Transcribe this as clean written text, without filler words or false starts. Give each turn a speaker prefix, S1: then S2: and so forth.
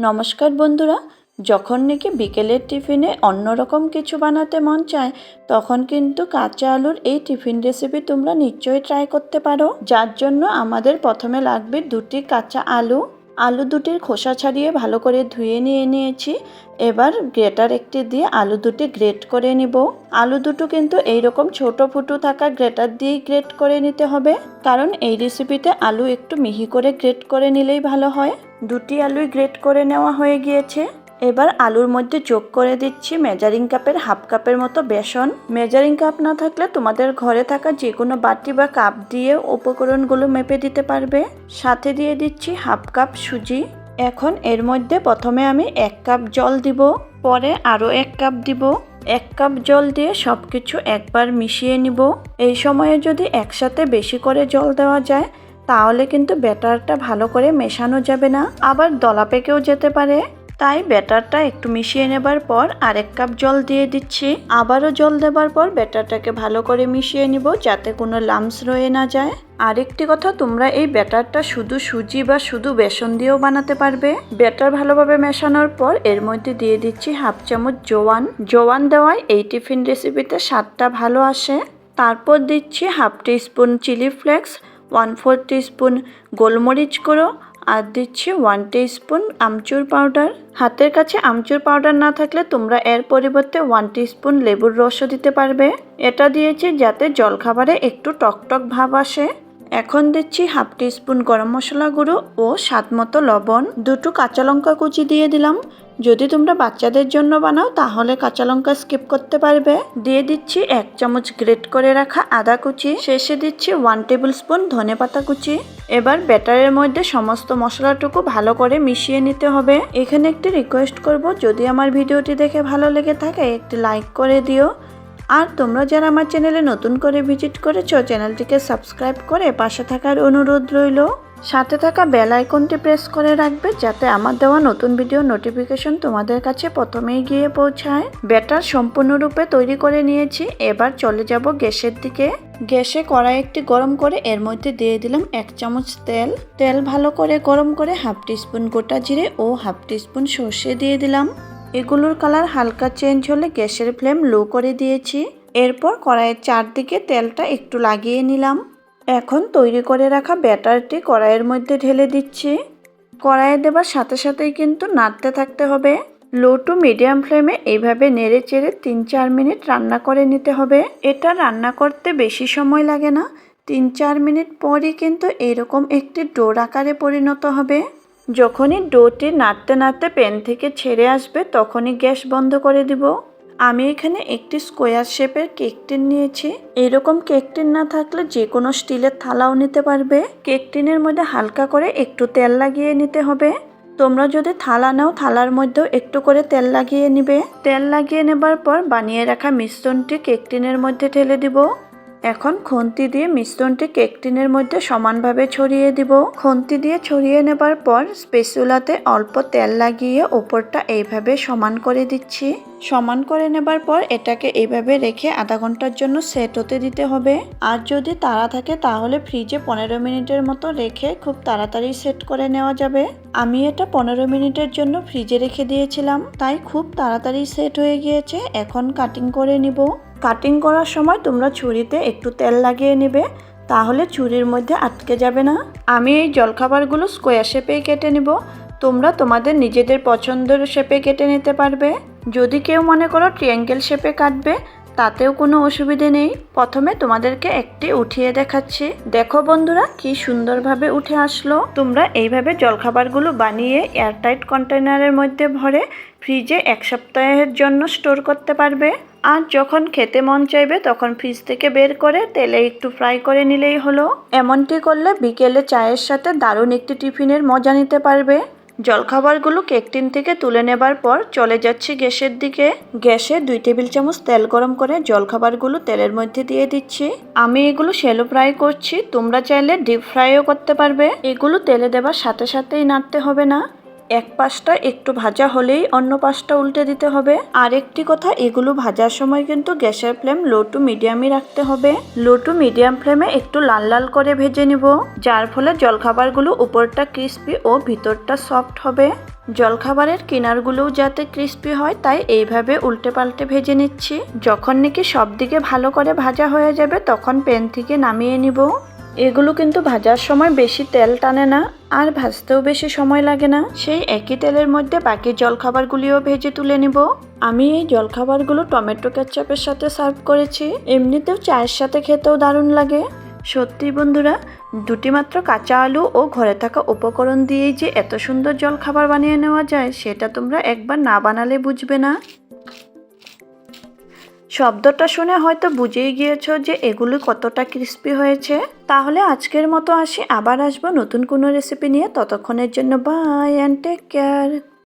S1: নমস্কার বন্ধুরা, যখন নাকি বিকেলের টিফিনে অন্যরকম কিছু বানাতে মন চায় তখন কিন্তু কাঁচা আলুর এই টিফিন রেসিপি তোমরা নিশ্চয়ই ট্রাই করতে পারো। যার জন্য আমাদের প্রথমে লাগবে দুটি কাঁচা আলু। আলু দুটির খোসা ছাড়িয়ে ভালো করে ধুয়ে নিয়েছি। এবার গ্রেটার একটি দিয়ে আলু দুটি গ্রেট করে নিব। আলু দুটো কিন্তু এইরকম ছোট ফুটো থাকা গ্রেটার দিয়েই গ্রেট করে নিতে হবে, কারণ এই রেসিপিতে আলু একটু মিহি করে গ্রেট করে নিলেই ভালো হয়। দুটি আলুই গ্রেট করে নেওয়া হয়ে গিয়েছে। এবার আলুর মধ্যে যোগ করে দিচ্ছি মেজারিং কাপের হাফ কাপের মতো বেসন। মেজারিং কাপ না থাকলে তোমাদের ঘরে থাকা যে কোনো বাটি বা কাপ দিয়ে উপকরণগুলো মেপে দিতে পারবে। সাথে দিয়ে দিচ্ছি হাফ কাপ সুজি। এখন এর মধ্যে প্রথমে আমি 1 কাপ জল দিব, পরে আরও 1 কাপ দিব। 1 কাপ জল দিয়ে সব কিছু একবার মিশিয়ে নিব। এই সময়ে যদি একসাথে বেশি করে জল দেওয়া যায় তাহলে কিন্তু ব্যাটারটা ভালো করে মেশানো যাবে না, আবার দলা পেকেও যেতে পারে। তাই ব্যাটারটা একটু মিশিয়ে নেবার পর আরেক কাপ জল দিয়ে দিচ্ছি। আবারও জল দেবার পর ব্যাটারটাকে ভালো করে মিশিয়ে নিব যাতে কোনো লাম্পস রয়ে না যায়। আরেকটি কথা, তোমরা এই ব্যাটারটা শুধু সুজি বা শুধু বেসন দিয়েও বানাতে পারবে। ব্যাটার ভালোভাবে মেশানোর পর এর মধ্যে দিয়ে দিচ্ছি হাফ চামচ জোয়ান। জোয়ান দেওয়ায় এই টিফিন রেসিপিতে স্বাদটা ভালো আসে। তারপর দিচ্ছি half teaspoon chilli flakes, 1/4 teaspoon গোলমরিচ গুঁড়ো, আর দিচ্ছি 1 টিস্পুন আমচুর পাউডার। হাতের কাছে আমচুর পাউডার না থাকলে তোমরা এর পরিবর্তে 1 টিস্পুন লেবুর রসও দিতে পারবে। এটা দিয়েছি যাতে জলখাবারে একটু টকটক ভাব আসে। এখন দিচ্ছি হাফ টিস্পুন গরম মশলা গুঁড়ো ও স্বাদ মতো লবণ। দুটো কাঁচা লঙ্কা কুচি দিয়ে দিলাম। যদি তোমরা বাচ্চাদের জন্য বানাও তাহলে কাঁচা লঙ্কা স্কিপ করতে পারবে। দিয়ে দিচ্ছি 1 চামচ গ্রেট করে রাখা আদা কুচি। শেষে দিচ্ছি 1 টেবিল স্পুন ধনেপাতা কুচি। এবার ব্যাটারের মধ্যে সমস্ত মশলাটুকু ভালো করে মিশিয়ে নিতে হবে। এখানে একটি রিকোয়েস্ট করব, যদি আমার ভিডিওটি দেখে ভালো লেগে থাকে একটি লাইক করে দিও। আর তোমরা যারা আমার চ্যানেলে নতুন করে ভিজিট করেছো চ্যানেলটিকে সাবস্ক্রাইব করে পাশে থাকার অনুরোধ রইল। সাথে থাকা বেল আইকনটি প্রেস করে রাখবে যাতে আমার দেওয়া নতুন ভিডিও নোটিফিকেশন তোমাদের কাছে প্রথমেই গিয়ে পৌঁছায়। ব্যাটার সম্পূর্ণরূপে তৈরি করে নিয়েছি। এবার চলে যাব গ্যাসের দিকে। গ্যাসে কড়াই একটি গরম করে এর মধ্যে দিয়ে দিলাম 1 চামচ তেল। তেল ভালো করে গরম করে হাফ টিস্পুন গোটা জিরে ও হাফ টিস্পুন সর্ষে দিয়ে দিলাম। এগুলোর কালার হালকা চেঞ্জ হলে গ্যাসের ফ্লেম লো করে দিয়েছি। এরপর কড়াইয়ের চারদিকে তেলটা একটু লাগিয়ে নিলাম। এখন তৈরি করে রাখা ব্যাটারটি কড়াইয়ের মধ্যে ঢেলে দিচ্ছি। কড়াইয়ে দেবার সাথে সাথেই কিন্তু নাড়তে থাকতে হবে। লো টু মিডিয়াম ফ্লেমে এইভাবে নেড়ে চেড়ে 3-4 মিনিট রান্না করে নিতে হবে। এটা রান্না করতে বেশি সময় লাগে না। 3-4 মিনিট পরই কিন্তু এরকম একটি ডোর আকারে পরিণত হবে। যখনই ডোটি নাড়তে নাড়তে প্যান থেকে ছেড়ে আসবে তখনই গ্যাস বন্ধ করে দিব। আমি এখানে একটি স্কোয়ার শেপের কেক টিন নিয়েছি। এরকম কেক টিন না থাকলে যে কোনো স্টিলের থালাও নিতে পারবে। কেক টিনের মধ্যে হালকা করে একটু তেল লাগিয়ে নিতে হবে। তোমরা যদি থালা নাও থালার মধ্যেও একটু করে তেল লাগিয়ে নিবে। তেল লাগিয়ে নেবার পর বানিয়ে রাখা মিশ্রণটি কেক টিনের মধ্যে ঢেলে দিব। এখন খুন্তি দিয়ে মিশ্রণটি কেক টিনের মধ্যে সমানভাবে ছড়িয়ে দিব। খুন্তি দিয়ে ছড়িয়ে নেবার পর স্প্যাচুলাতে অল্প তেল লাগিয়ে উপরটা এইভাবে সমান করে দিচ্ছি। সমান করে নেবার পর এটাকে এইভাবে রেখে আধা ঘন্টার জন্য সেট হতে দিতে হবে। আর যদি তাড়া থাকে তাহলে ফ্রিজে 15 মিনিটের মতো রেখে খুব তাড়াতাড়ি সেট করে নেওয়া যাবে। আমি এটা 15 মিনিটের জন্য ফ্রিজে রেখে দিয়েছিলাম, তাই খুব তাড়াতাড়ি সেট হয়ে গিয়েছে। এখন কাটিং করে নিব। কাটিং করার সময় তোমরা ছুরিতে একটু তেল লাগিয়ে নেবে, তাহলে ছুরির মধ্যে আটকে যাবে না। আমি এই জলখাবারগুলো স্কোয়ার শেপেই কেটে নিব। তোমরা তোমাদের নিজেদের পছন্দের শেপে কেটে নিতে পারবে। যদি কেউ মনে করো ট্রায়াঙ্গেল শেপে কাটবে তাতেও কোনো অসুবিধে নেই। প্রথমে তোমাদেরকে একটি উঠিয়ে দেখাচ্ছি। দেখো বন্ধুরা কি সুন্দরভাবে উঠে আসলো। তোমরা এইভাবে জলখাবারগুলো বানিয়ে এয়ারটাইট কন্টেনারের মধ্যে ভরে ফ্রিজে 1 সপ্তাহের জন্য স্টোর করতে পারবে। আর যখন খেতে মন চাইবে তখন ফ্রিজ থেকে বের করে তেলে একটু ফ্রাই করে নিলেই হলো। এমনটি করলে বিকেলে চায়ের সাথে দারুণ একটি টিফিনের মজা নিতে পারবে। জলখাবারগুলো কেক টিন থেকে তুলে নেবার পর চলে যাচ্ছি গ্যাসের দিকে। গ্যাসে 2 টেবিল চামচ তেল গরম করে জলখাবারগুলো তেলের মধ্যে দিয়ে দিচ্ছি। আমি এগুলো শ্যালো ফ্রাই করছি, তোমরা চাইলে ডিপ ফ্রাইও করতে পারবে। এগুলো তেলে দেবার সাথে সাথেই নাড়তে হবে না। এক পাশটা একটু ভাজা হলেই অন্য পাশটা উল্টে দিতে হবে। আর একটি কথা, এগুলো ভাজার সময় কিন্তু গ্যাসের ফ্লেম লো টু মিডিয়ামই রাখতে হবে। লো টু মিডিয়াম ফ্লেমে একটু লাল লাল করে ভেজে নিব, যার ফলে জলখাবারগুলো উপরটা ক্রিস্পি ও ভিতরটা সফট হবে। জলখাবারের কিনারগুলোও যাতে ক্রিস্পি হয় তাই এইভাবে উল্টে পাল্টে ভেজে নিচ্ছি। যখন নাকি সব দিকে ভালো করে ভাজা হয়ে যাবে তখন প্যান থেকে নামিয়ে নিব। এগুলো কিন্তু ভাজার সময় বেশি তেল টানে না আর ভাজতেও বেশি সময় লাগে না। সেই একই তেলের মধ্যে বাকি জলখাবারগুলিও ভেজে তুলে নিব। আমি এই জলখাবারগুলো টমেটো কেচাপের সাথে সার্ভ করেছি, এমনিতেও চায়ের সাথে খেতেও দারুণ লাগে। সত্যি বন্ধুরা, দুটি মাত্র কাঁচা আলু ও ঘরে থাকা উপকরণ দিয়েই যে এত সুন্দর জলখাবার বানিয়ে নেওয়া যায় সেটা তোমরা একবার না বানালে বুঝবে না। শব্দটা শুনে হয়তো বুঝেই গিয়েছো যে এগুলো কতটা ক্রিস্পি হয়েছে। তাহলে আজকের মতো আসি, আবার আসবো নতুন কোনো রেসিপি নিয়ে। ততক্ষণের জন্য বাই অ্যান্ড টেক কেয়ার।